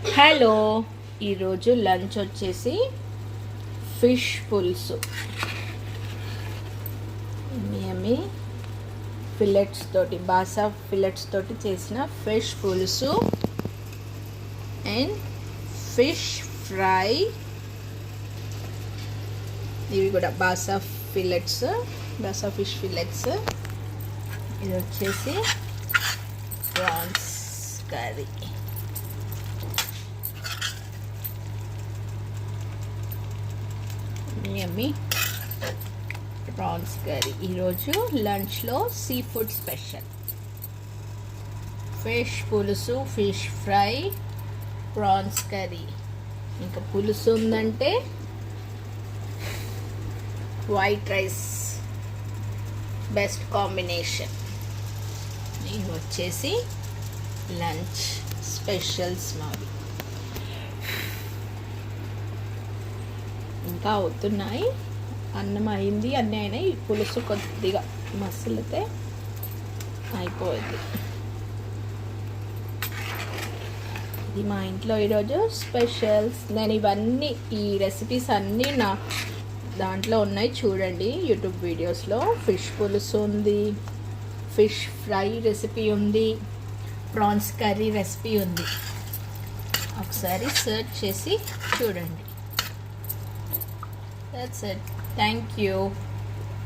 Hello, ఈరోజు lunch వచ్చేసి fish పులుసు. యమ్మీ ఫిల్లెట్స్ తోటి, బాసా ఫిల్లెట్స్ తోటి చేసిన ఫిష్ పులుసు అండ్ ఫిష్ ఫ్రై. ఇవి కూడా బాసా ఫిష్ ఫిల్లెట్స్. ఇది వచ్చేసి ప్రాన్స్ కర్రీ. యమ్మీ ప్రాన్స్ కర్రీ. ఈరోజు లంచ్లో సీ ఫుడ్ స్పెషల్. ఫిష్ పులుసు, ఫిష్ ఫ్రై, ప్రాన్స్ కర్రీ. ఇంకా పులుసు ఉందంటే వైట్ రైస్ బెస్ట్ కాంబినేషన్. ఇవి వచ్చేసి లంచ్ స్పెషల్స్ మావి. ఇంకా అవుతున్నాయి. అన్నం అయింది, అన్నీ అయినాయి. పులుసు కొద్దిగా మసాలతో అయిపోయింది. ఇది మా ఇంట్లో ఈరోజు స్పెషల్స్. నేను ఇవన్నీ, ఈ రెసిపీస్ అన్నీ నా దాంట్లో ఉన్నాయి, చూడండి యూట్యూబ్ వీడియోస్లో. ఫిష్ పులుసు ఉంది, ఫిష్ ఫ్రై రెసిపీ ఉంది, ప్రాన్స్ కర్రీ రెసిపీ ఉంది. ఒకసారి సెర్చ్ చేసి చూడండి. That's it. Thank you.